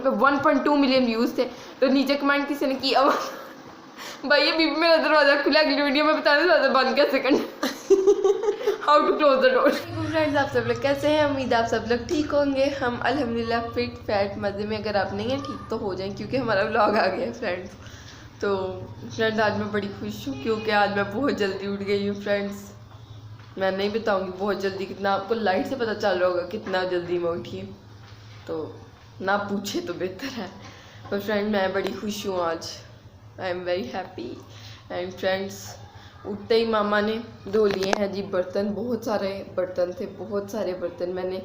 पे 1.2 million views थे। तो नीचे कमेंट किसी ने किया भाई अभी मेरा दरवाज़ा खुला, अगली वीडियो में बताने दरवाज़ा बंद कैसे करना, how to close the door. Friends आप सब लोग कैसे हैं? उम्मीद आप सब लोग ठीक होंगे। हम अल्हम्दुलिल्लाह फिट फैट मज़े में। अगर आप नहीं हैं ठीक तो हो जाएं, क्योंकि हमारा व्लॉग आ गया है फ्रेंड्स। तो फ्रेंड आज मैं बड़ी खुश हूँ क्योंकि आज मैं बहुत जल्दी उठ गई हूँ फ्रेंड्स। मैं नहीं बताऊँगी बहुत जल्दी कितना, आपको लाइट से पता चल रहा होगा कितना जल्दी मैं उठी हूँ, तो ना पूछे तो बेहतर है। पर फ्रेंड मैं बड़ी खुश हूँ आज, I am very happy. And friends उठते ही मामा ने धो लिए हैं जी बर्तन, बहुत सारे बर्तन थे, बहुत सारे बर्तन। मैंने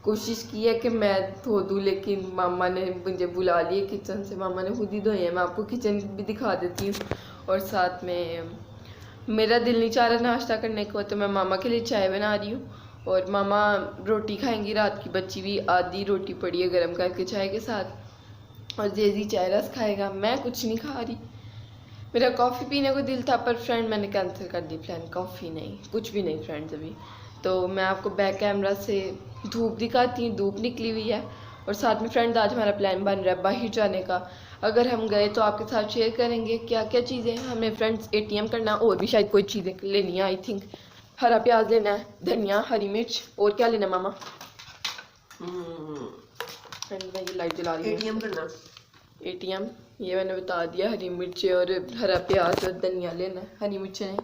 कोशिश की है कि मैं धो दूँ, लेकिन मामा ने मुझे बुला लिए किचन से, मामा ने खुद ही धोए हैं। मैं आपको किचन भी दिखा देती हूँ। और साथ में मेरा दिल नहीं चाह रहा नाश्ता करने को, तो मैं मामा के लिए चाय बना रही हूँ। और मामा रोटी खाएंगी, रात की बची हुई आधी रोटी पड़ी है गर्म करके चाय के साथ, और जेजी चाय रस खाएगा। मैं कुछ नहीं खा रही, मेरा कॉफ़ी पीने को दिल था, पर फ्रेंड मैंने कैंसिल कर दी प्लान। कॉफ़ी नहीं, कुछ भी नहीं फ्रेंड्स अभी। तो मैं आपको बैक कैमरा से धूप दिखाती हूँ, धूप निकली हुई है। और साथ में फ्रेंड्स आज हमारा प्लान बन रहा है बाहर जाने का। अगर हम गए तो आपके साथ शेयर करेंगे क्या क्या चीज़ें हैं हमें फ्रेंड्स। ATM करना, और भी शायद कोई चीज़ें लेनी है। आई थिंक हरा प्याज लेना है, धनिया, हरी मिर्च, और क्या लेना मामा? फ्रेंड मैं ये लाइट जला रही हूँ। ATM करना, ATM ये मैंने बता दिया। हरी मिर्च और हरा प्याज और धनिया लेना है। हरी मिर्चें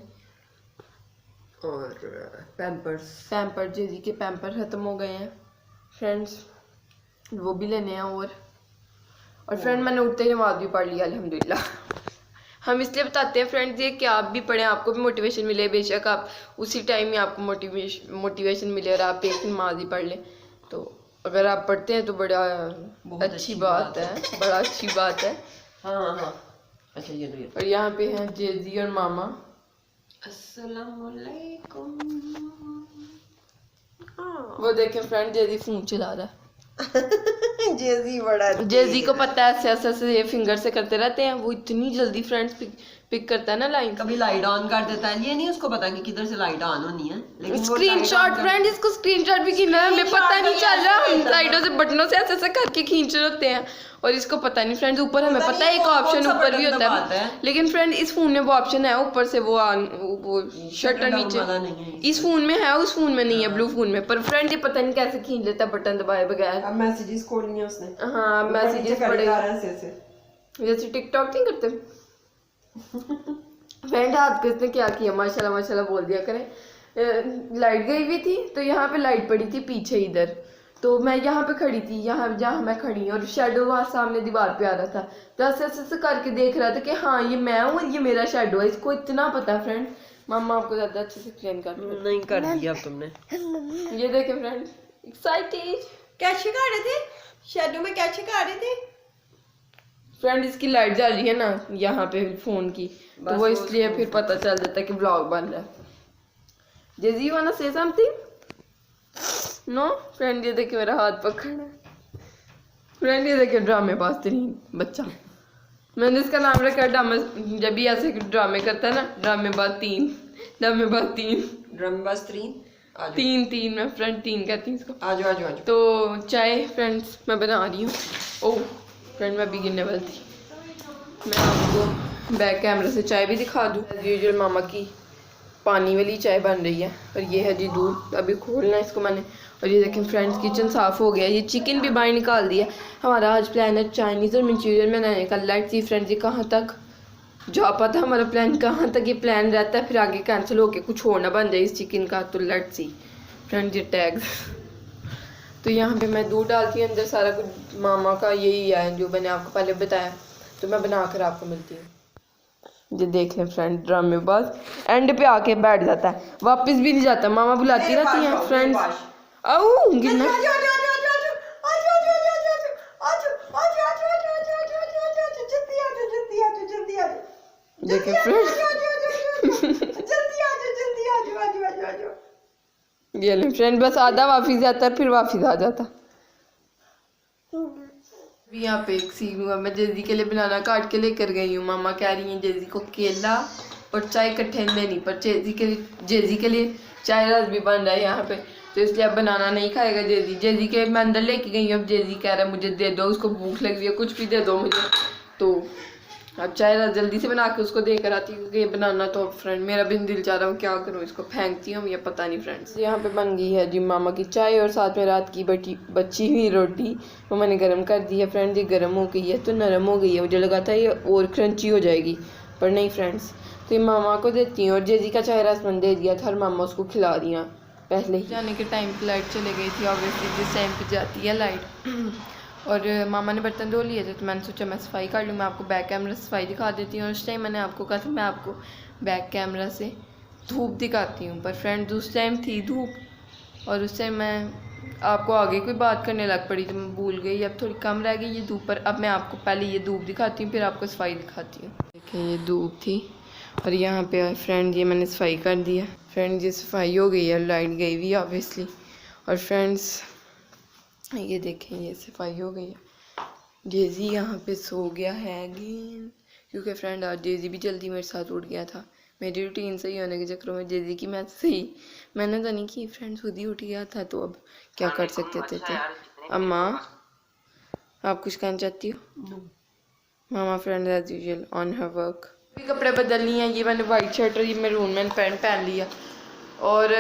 और पैम्पर जेजी के पैम्पर ख़त्म हो गए हैं फ्रेंड्स, वो भी लेने हैं। और फ्रेंड मैंने उठते ही नमाज भी पढ़ लिया अल्हम्दुलिल्लाह। हम इसलिए बताते हैं फ्रेंड्स ये कि आप भी पढ़ें, आपको भी मोटिवेशन मिले। बेशक आप उसी टाइम में आपको मोटिवेशन मिले और आप एक नमाज ही पढ़ लें, तो अगर आप पढ़ते हैं तो बड़ा अच्छी बात है, बड़ा अच्छी बात है। हाँ अच्छा ये तो और यहाँ पे हैं जेजी और मामा। अस्सलामुअलैकुम। वो देखें फ्रेंड जेजी फोन चला रहा है। जेजी बड़ा जेजी को पता है ऐसे ऐसे ये फिंगर से करते रहते हैं, वो इतनी जल्दी फ्रेंड्स पिक करता है ना लाइन। कभी लाइट ऑन कर देता है, ये नहीं उसको पता कि किधर से लाइट ऑन होनी है, लेकिन स्क्रीनशॉट फ्रेंड, इसको स्क्रीनशॉट भी खींचना है, हमें पता नहीं चल रहा। हम साइडों से बटनों से ऐसे ऐसे करके खींच रहे होते हैं, और इसको पता नहीं फ्रेंड्स। ऊपर हमें पता है एक ऑप्शन ऊपर भी होता है, लेकिन फ्रेंड इस फोन में वो ऑप्शन है ऊपर से वो शटर नीचे इस फोन में है, उस फोन में नहीं है, ब्लू फोन में। पर फ्रेंड ये पता नहीं कैसे खींच लेता बटन दबाए बगैर। अब मैसेजेस खोलनी है उसने। हाँ मैसेजेस पड़ेगा, जैसे टिकटॉक नहीं करते फ्रेंड। हाथ को इसने क्या किया, माशाल्लाह माशाल्लाह बोल दिया करें। लाइट गई हुई थी, तो यहाँ पे लाइट पड़ी थी पीछे इधर, तो मैं यहाँ पे खड़ी थी, यहाँ जहाँ मैं खड़ी, और शेडो वहाँ सामने दीवार पे आ रहा था। तो ऐसे ऐसे करके देख रहा था कि हाँ ये मैं हूँ और ये मेरा शेडो है। इसको इतना पता है फ्रेंड। मामा आपको ज़्यादा अच्छे से एक्सप्लेन कर नहीं कर दिया अब तुमने। ये देखे फ्रेंड, एक्साइटेड। कैसे कर रहे थे शेडो में, कैसे कर रहे थे फ्रेंड? इसकी लाइट जल रही है ना यहाँ पे फोन की, तो वो इसलिए फिर पता चल जाता है कि ब्लॉग बन रहा है। जेजी वाना से समथिंग? नो फ्रेंड ये देखिए मेरा हाथ पकड़ा। फ्रेंड ये देखिए ड्रामेबाज तरीन बच्चा, मैंने इसका नाम रखा ड्रामा। जब भी ऐसे ड्रामे करता है ना, ड्रामेबाज तीन तीन मैं फ्रेंड तीन कहती हूँ इसको। आजो तो चाय फ्रेंड्स मैं बना रही हूँ। ओह फ्रेंड मैं भी गिरने वाली थी। मैं आपको बैक कैमरे से चाय भी दिखा दूँ। यूजुअल मामा की पानी वाली चाय बन रही है, और ये है जी दूध। अभी खोलना है इसको मैंने। और ये देखें फ्रेंड्स किचन साफ़ हो गया, ये चिकन भी बाहर निकाल दिया। हमारा आज प्लान है चाइनीज़ और मंचूरियन बनाने का। लेट्स सी फ्रेंड्स ये कहाँ तक जा पाता हमारा प्लान, कहाँ तक ये प्लान रहता है, फिर आगे कैंसिल होके कुछ और ना बन जाए इस चिकन का। तो लेट्स सी फ्रेंड्स ये टैग्स। तो यहाँ पे मैं दूध डालती हूँ अंदर, सारा कुछ मामा का यही है जो मैंने आपको पहले बताया। तो मैं बनाकर आपको मिलती हूँ। ये देख लें फ्रेंड ड्रामेबाज एंड पे आके बैठ जाता है, वापस भी नहीं जाता। मामा बुलाती रहती हैं फ्रेंड्स। आओ गिरना। देखे फ्रेंड, फ्रेंड बस आधा वापिस जाता है, फिर वापिस आ जाता। यहाँ पे एक सीन हुआ, मैं जेजी के लिए बनाना काट के लेकर गई हूँ। मामा कह रही हैं जेजी को केला और चाय इकट्ठे लेनी, पर जेजी के लिए चाय रस भी बन रहा है यहाँ पे। तो इसलिए अब बनाना नहीं खाएगा जेजी। जेजी के मैं अंदर लेके गई हूँ, अब जेजी कह रहा है मुझे दे दो, उसको भूख लग रही है, कुछ भी दे दो मुझे। तो अब चाहे जल्दी से बना के उसको देकर आती हूँ, क्योंकि ये बनाना तो फ्रेंड मेरा भी दिल चाह रहा हूँ क्या करूँ, इसको फेंकती हूँ या पता नहीं। फ्रेंड्स यहाँ पे बन गई है जी मामा की चाय और साथ में रात की बची हुई रोटी, वो मैंने गर्म कर दी है। फ्रेंड्स ये गर्म हो गई है तो नरम हो गई है, मुझे लगा था ये और क्रंची हो जाएगी पर नहीं फ्रेंड्स। तो ये मामा को देती हूँ और जेजी का चाय रसमन दे दिया था और मामा उसको खिला दिया पहले ही। जाने के टाइम पे लाइट चले गई थी ऑब्वियसली, जिस टाइम पे जाती है लाइट। और मामा ने बर्तन धो लिए थे तो मैंने सोचा मैं सफाई कर लूँ, मैं आपको बैक कैमरा सफाई दिखा देती हूँ। और उस टाइम मैंने आपको कहा था मैं आपको बैक कैमरा से धूप दिखाती हूँ, पर फ्रेंड्स उस टाइम थी धूप और उस टाइम मैं आपको आगे कोई बात करने लग पड़ी तो मैं भूल गई। अब थोड़ी कम रह गई ये धूप, पर अब मैं आपको पहले ये धूप दिखाती हूँ फिर आपको सफाई दिखाती हूँ। देखिए ये धूप थी और यहाँ पे फ्रेंड ये मैंने सफाई कर दिया। फ्रेंड ये सफाई हो गई है, लाइट गई हुई ऑब्वियसली। और फ्रेंड्स ये देखें ये सफाई हो गई है। जेजी यहाँ पे सो गया है अगेन, क्योंकि फ्रेंड आज जेजी भी जल्दी मेरे साथ उठ गया था। मेरी रूटीन सही होने के चक्करों में जेजी की मैंने तो नहीं की, फ्रेंड खुद ही उठ गया था तो अब क्या कर सकते थे। अम्मा आप कुछ कहना चाहती हो? मामा friend as usual on her work. भी कपड़े बदल लिए हैं, ये मैंने वाइट शर्ट और ये मैरून मैंने पैंट पहन लिया और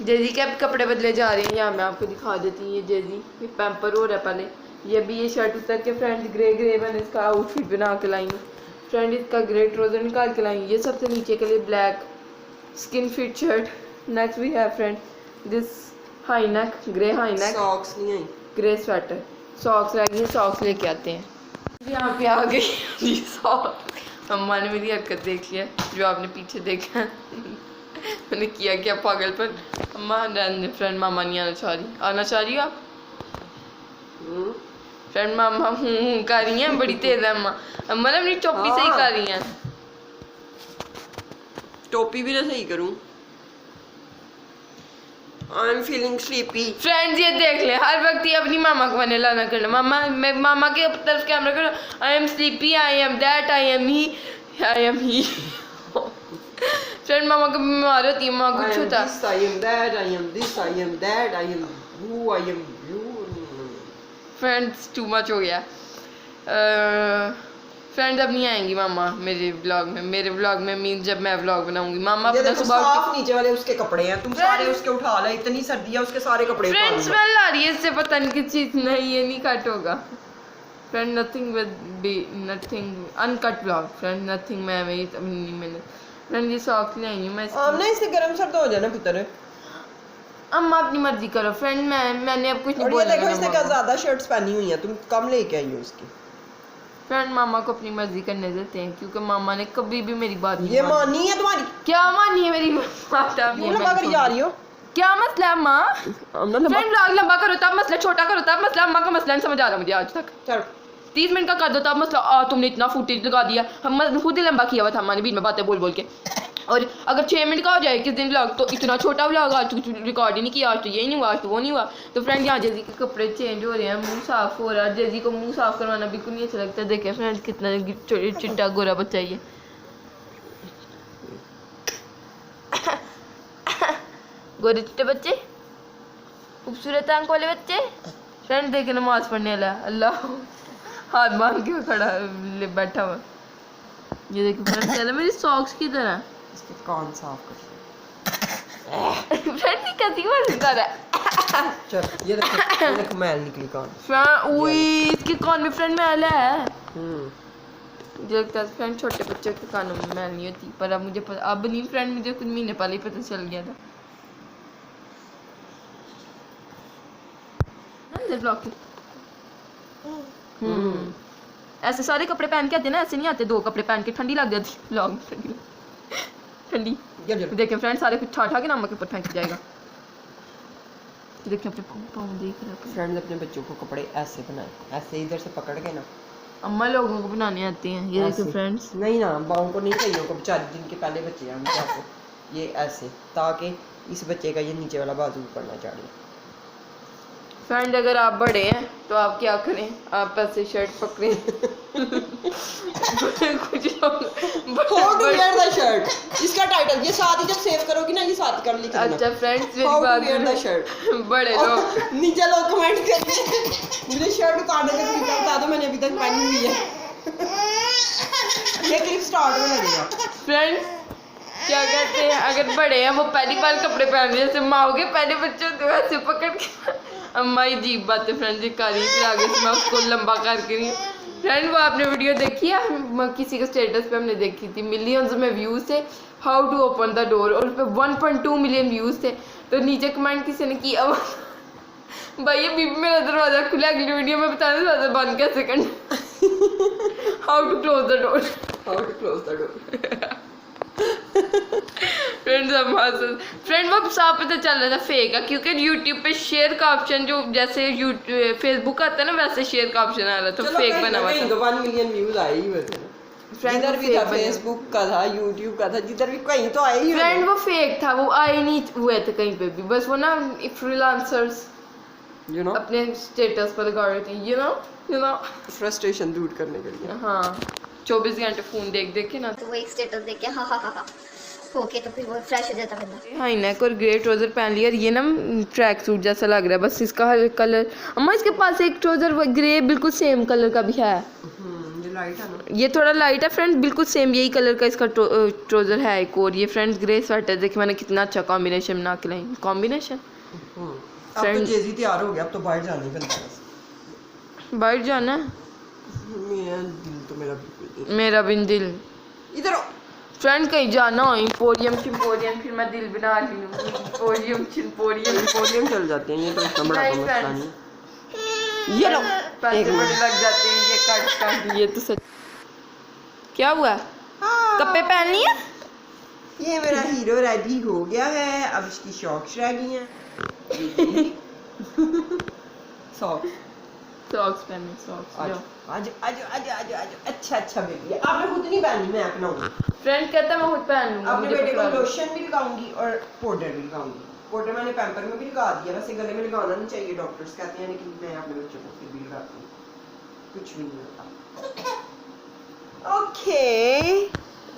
जेजी के अब कपड़े बदले जा रहे हैं। यहाँ मैं आपको दिखा देती हूँ, ये जेजी ये पैम्पर हो रहा है पहले, ये भी ये शर्ट उतर के फ्रेंड ग्रे मैंने इसका आउटफिट बना के लाई हूँ। फ्रेंड इसका ग्रे ट्राउजर निकाल के लाई हूँ, ये सबसे नीचे के लिए black skin fit shirt. Next भी है friend this high neck, grey high neck, socks नहीं आई, ग्रे स्वेटर, सॉक्स रह गई, सॉक्स लेके आते हैं। यहाँ पे आ गई जी सॉक्स। अम्मा ने मेरी हरकत देख लिया जो आपने पीछे देखा है। मैंने किया क्या पागलपन। अम्मा फ्रेंड मामा नहीं आना चाह रही हो आप? फ्रेंड मामा कर रही हैं, बड़ी तेज है अम्मा। अम्मा ने अपनी टोपी सही कर रही हैं। टोपी भी ना सही करूं, I am feeling sleepy. Friends ये देख ले हर वक्त ये अपनी मामा को मैंने लाना करना, मामा के तरफ कैमरा करो। I am sleepy, I am that, I am ही। फ्रेंड मामा को बीमार होती है, माँ कुछ होता है। I am that, I am this, I am that, I am who, I am you. Friends too much हो गया। फ्रेंड्स अब नहीं आएंगी मामा मेरे व्लॉग में मीन जब मैं व्लॉग बनाऊंगी। मामा अपना सुबह साफ नीचे वाले उसके कपड़े हैं, तुम सारे उसके उठा ला, इतनी सर्दी है उसके सारे कपड़े उठा लो। फ्रेंड्स स्मेल आ रही है इससे, पता नहीं किस चीज नहीं, ये नहीं कट होगा। Friend nothing uncut vlog, friend nothing मैंने फ्रेंड ये सॉक्स ले आई हूँ मैं। नहीं इससे गर्म सर्द हो जाना पुत्र। अम्मा अपनी मर्जी करो फ्रेंड, मैंने अब कुछ नहीं बोला। देखो इसने क्या ज्यादा शर्ट्स पहनी हुई हैं, तुम कम लेके आई हो उसकी। फ्रेंड मामा को अपनी मर्जी करने देते हैं, क्योंकि मामा ने कभी भी मेरी बात नहीं मानी है तुम्हारी। क्या मानी है मेरी बात? लंबा कर जा रही हो, क्या मसला है अम्मा? फ्रेंड व्लॉग लंबा करो तब मसला, छोटा करो तब मसला। अम्मा का मसला नहीं समझ आ रहा मुझे आज तक। चल 30 मिनट का कर दो तब मसला। तुमने इतना फुटेज लगा दिया, हम खुद ही लंबा किया हुआ था हमारे बीच में बातें बोल के। और अगर 6 मिनट का हो जाए किस दिन व्लॉग, तो इतना छोटा व्लॉग आज तो रिकॉर्ड ही नहीं किया, आज तो ये नहीं हुआ, आज तो वो नहीं हुआ। तो फ्रेंड यहाँ जेजी के कपड़े चेंज हो रहे हैं, मुंह साफ हो रहा है। जेजी को मुंह साफ करवाना बिल्कुल नहीं अच्छा लगता। देखिए फ्रेंड कितना चिट्टा गोरा बच्चा ये। गोरे चिट्टे बच्चे, खूबसूरत आंख वाले बच्चे। फ्रेंड देखे नमाज पढ़ने वाला, अल्लाह हाथ बांध के खड़ा बैठा हुआ। ये देखो फ्रेंड चला मेरी सॉक्स की तरह। इसके कान साफ कर। फ्रेंड कैसी मजेदार है। चल ये देखो मैल निकली कान। फ्रेंड ओए इसके कान में फ्रेंड मैल है। मुझे लगता है फ्रेंड छोटे बच्चों के कानों में मैल नहीं होती, पर अब मुझे अब नहीं फ्रेंड, मुझे कुछ महीने पहले ही पता चल गया था। ऐसे सारे कपड़े पहन के आते ना, ऐसे नहीं आते 2 कपड़े पहन के, ठंडी लग जाती व्लॉग ठंडी। देखिए फ्रेंड सारे कुछ ठा के नमक के ऊपर फेंक जाएगा। देखिए अपने पाँव देख रहे हैं। फ्रेंड्स अपने बच्चों को कपड़े ऐसे बनाए, ऐसे इधर से पकड़ के ना। अम्मा लोगों को बनाने आते हैं। ये देखिए फ्रेंड्स, नहीं ना बाहों को नहीं चाहिए को, बेचारे जिनके पहले बच्चे हैं उनके ऐसे, ये ऐसे, ताकि इस बच्चे का ये नीचे वाला बाजू ऊपर ना चढ़े। फ्रेंड अगर आप बड़े हैं तो आप क्या करें, आप ऐसे शर्ट पकड़ें कुछ How to wear the shirt? इसका टाइटल ये साथ ही जब सेव करोगी ना ये साथ कर लिख देना। अच्छा फ्रेंड्स मेरी How to बात wear the सुनो। shirt? बड़े लोग नीचे लोग कमेंट करिए मुझे शर्ट उतारने का तरीका बता दो, मैंने अभी तक पहनी हुई है। ये क्लिप स्टार्ट में लगेगा। फ्रेंड्स क्या कहते हैं, अगर बड़े हैं वो पहली बार कपड़े पहन रहे हैं, जैसे माँ के पहले बच्चे होते हैं वैसे पकड़ के अम्मा ही अजीब बात है फ्रेंड, ये कर रही फिर आगे से मैं उसको लंबा करके रही हूँ। फ्रेंड वो आपने वीडियो देखी है, हम किसी के स्टेटस पे हमने देखी थी, मिलियंस में व्यूज़ थे, how to open the door, और उस पर 1.2 मिलियन व्यूज़ थे। तो नीचे कमेंट किसी ने किया भाई बीबी मेरा दरवाज़ा खुला, अगली वीडियो में बताने दरवाज़ा बंद कैसे करना, how to close the door. How to close the door? Friend वो साफ पता चल रहा था फेक है, क्योंकि यूट्यूब पे शेयर का ऑप्शन जो जैसे फेसबुक आता है ना वैसे शेयर का ऑप्शन आ रहा था, चलो फेक बना हुआ था। तो 1 मिलियन व्यूज आए ही वैसे। जिधर भी था फेसबुक का था, यूट्यूब का था, जिधर भी कहीं तो आए ही। फ्रेंड वो फेक था, वो आए नहीं हुए थे कहीं पे भी, बस वो ना फ्रीलांसर्स अपने स्टेटस पर लगा रहे थे, यू नो फ्रस्ट्रेशन दूर करने के लिए। हाँ 24 घंटे फोन देख के ना, तो वो एक स्टेटस देख के हाँ ओके, तो फिर वो फ्रेश हो जाता बंदा। हाई नेक और ग्रे ट्राउजर पहन लिया, और ये ना ट्रैक सूट जैसा लग रहा है, बस इसका कलर, अम्मा इसके पास एक ट्राउजर ग्रे बिल्कुल सेम कलर का भी है, ये लाइट है ना, ये थोड़ा लाइट है फ्रेंड, बिल्कुल सेम यही कलर का इसका ट्राउजर है एक और। ये फ्रेंड्स ग्रे स्वेटर देखिए मैंने कितना अच्छा कॉम्बिनेशन बना के लाई, कॉम्बिनेशन। अब तो जेजी तैयार हो गया, अब तो बाहर जाने का बस। बाहर जाना मेरा दिल तो मेरा बिन दिल, इधर फ्रेंड कहीं जाना हो इम्पोरियम शिम्पोरियम, फिर मैं दिल बना ली हूँ, इम्पोरियम शिम्पोरियम चल जाते हैं, ये तो इतना बड़ा नहीं मसला friends। नहीं। ये लो पैसे बड़े लग जाते हैं, ये कट ये तो सच। क्या हुआ, कपड़े पहन लिए? ये मेरा हीरो रेडी हो गया है, अब इसकी शॉक्स रह गई हैं। सॉक्स पहने, सॉक्स आज जाओ। आज आज आज आज आज अच्छा बेबी, आपने खुद नहीं पहनी, मैं अपनाऊंगी। फ्रेंड कहता मैं खुद पहन लूंगा, अपने मुझे बेटे को पकड़ा दो। लोशन भी लगाऊंगी और पाउडर भी लगाऊंगी। पाउडर मैंने पैम्पर में भी लगा दिया, वैसे गले में लगाना नहीं चाहिए, डॉक्टर्स कहते हैं, लेकिन मैं अपने बच्चों को फिर भी लगाती हूँ, कुछ भी नहीं होता।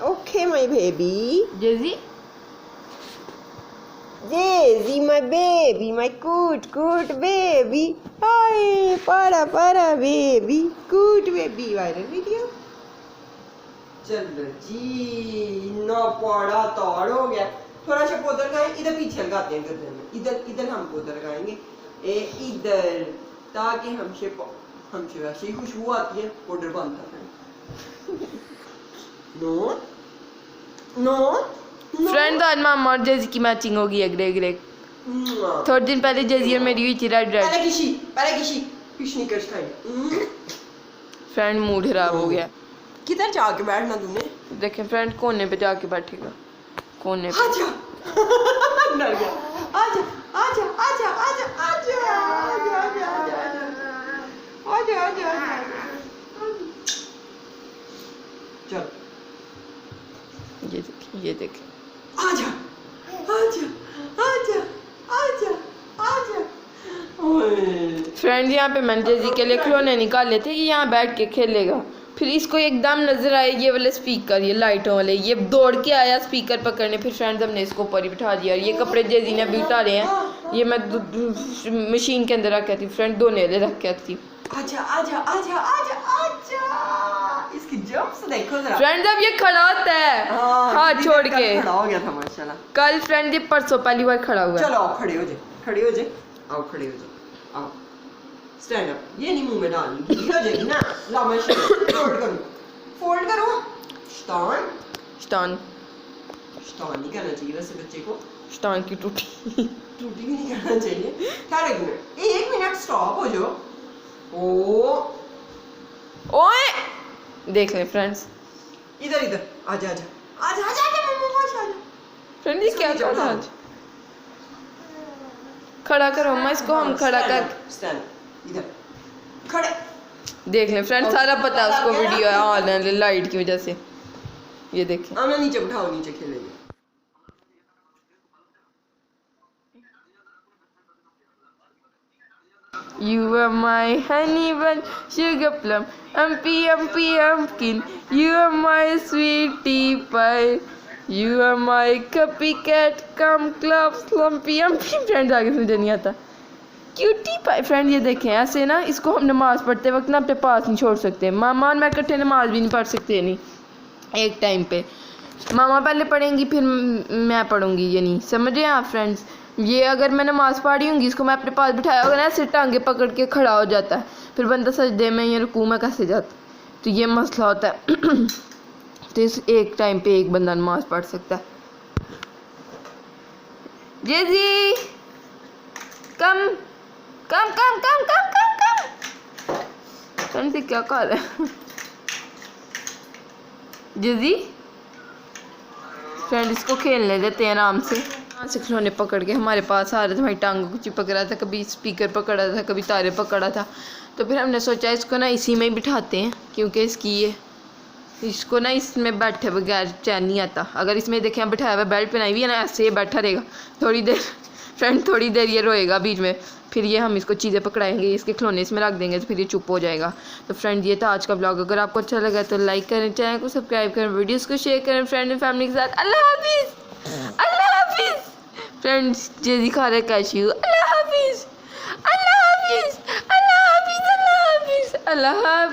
Okay my baby, Daisy, my baby, my cute baby. Hi, para baby, cute baby. Viral video. चलो जी, ना पड़ा तोड़ हो गया। थोड़ा सा पोदर लगाएं, इधर पीछे लगाते हैं गर्दन में, इधर हम पोदर लगाएंगे, इधर, ताकि हमसे वैसे ही खुशबू आती है, पाउडर बनता है। नो फ्रेंड आज मामा और जेजी की मैचिंग होगी है, ग्रे थोड़े दिन पहले जेजी और मेरी हुई थी रेड पहले किसी स्नीकर्स खाएंगे। फ्रेंड मूड खराब हो गया। किधर जाके बैठना तूने? देखें फ्रेंड कोने पे जाके बैठेगा, कोने पे। आजा डर गया, आजा आजा आजा आजा आजा आजा आजा आजा आजा आजा चल ये देखें आजा आजा आजा आजा आजा। ओए फ्रेंड यहाँ पे मैंने जेजी के लिए खिलौने निकाले थे कि यहाँ बैठ के खेलेगा, फिर इसको एकदम नजर आए ये वाले स्पीकर, ये लाइटों वाले, ये दौड़ के आया स्पीकर पकड़ने, फिर फ्रेंड्स हमने इसको ऊपर ही बिठा दिया। ये कपड़े जेजी ने अभी उतारे हैं, ये मैं मशीन के अंदर रख थी फ्रेंड, धोने वाले रख थी। आजा आजा आजा आजा आजा, इसकी जंप्स देखो जरा फ्रेंड अब ये खड़ा होता है हाथ छोड़ के, खड़ा हो गया था माशाल्लाह। कल फ्रेंड ये परसों पहली बार खड़ा हुआ है। चलो आओ खड़े हो जाए, आओ खड़े हो जाए, आओ स्टैंड अप, ये नहीं मुंह में डालनी, गिर हो जाएगी ना। ला मैं फोल्ड करो, स्टान नहीं करना चाहिए वैसे बच्चे को, स्टान की टूटी भी नहीं करना चाहिए। ठहरो एक मिनट स्टॉप हो जाओ। ओए देख ले फ्रेंड्स, इधर आजा आजा आजा आजा आजा मम्मा पास आजा। फ्रेंड ये क्या कर रहा है, खड़ा करो अम्मा इसको, हम खड़ा कर स्टैंड इधर खड़े। देख ले फ्रेंड, सारा पता है उसको वीडियो ऑन है लाइट की वजह से। ये देखें हमने नीचे बिठाओ, नीचे खेलेंगे। You are my honey bun, sugar plum, umpy umpy pumpkin. You are my sweetie pie. You are my copycat, come club, slumpy umpy. Friends आगे मुझे नहीं आता. Cutie pie. फ्रेंड ये देखें, ऐसे ना इसको हम नमाज़ पढ़ते वक्त ना अपने पास नहीं छोड़ सकते. मामा और मैं इकट्ठे नमाज भी नहीं पढ़ सकते नहीं एक टाइम पे. मामा पहले पढ़ेंगी फिर मैं पढ़ूंगी, ये नहीं समझ रहे हैं आप फ्रेंड्स. ये अगर मैं नमाज़ पढ़ी होंगी इसको मैं अपने पास बिठाया होगा ना, ऐसे टांगे पकड़ के खड़ा हो जाता है, फिर बंदा सजदे में या रुकू में कैसे जाता. तो ये मसला होता है. तो इस एक टाइम पे एक बंदा नमाज पढ़ सकता है. जी कम कम कम कम कम कम कम. फ्रेंड से क्या कह रहा है जी. फ्रेंड इसको खेलने देते हैं आराम से. यहाँ से खिलौने पकड़ के हमारे पास आ रहे थे, हमारी टांगों को चिपक रहा था, कभी स्पीकर पकड़ा था, कभी तारे पकड़ा था. तो फिर हमने सोचा इसको ना इसी में ही बिठाते हैं, क्योंकि इसको ना इसमें बैठे बगैर चैन नहीं आता. अगर इसमें देखें हम बिठाया हुआ बेल्ट पहनाई हुई है ना, ऐसे ये बैठा रहेगा थोड़ी देर. फ्रेंड थोड़ी देर ये रोएगा बीच में, फिर ये हम इसको चीज़ें पकड़ाएंगे, इसके खिलौने इसमें रख देंगे तो फिर ये चुप हो जाएगा. तो फ्रेंड ये था आज का ब्लॉग. अगर आपको अच्छा लगा तो लाइक करें, चैनल को सब्सक्राइब करें, वीडियोस को शेयर करें फ्रेंड एंड फैमिली के साथ. अल्लाह हाफिज़. अल्लाह हाफिज़. फ्रेंड्स जैसी खा रहे कैश्यू. अल्लाह हाफिज़. अल्लाह हाफिज़. अल्लाह हाफिज़. अल्लाह हाफिज़. अल्लाह हाफिज़.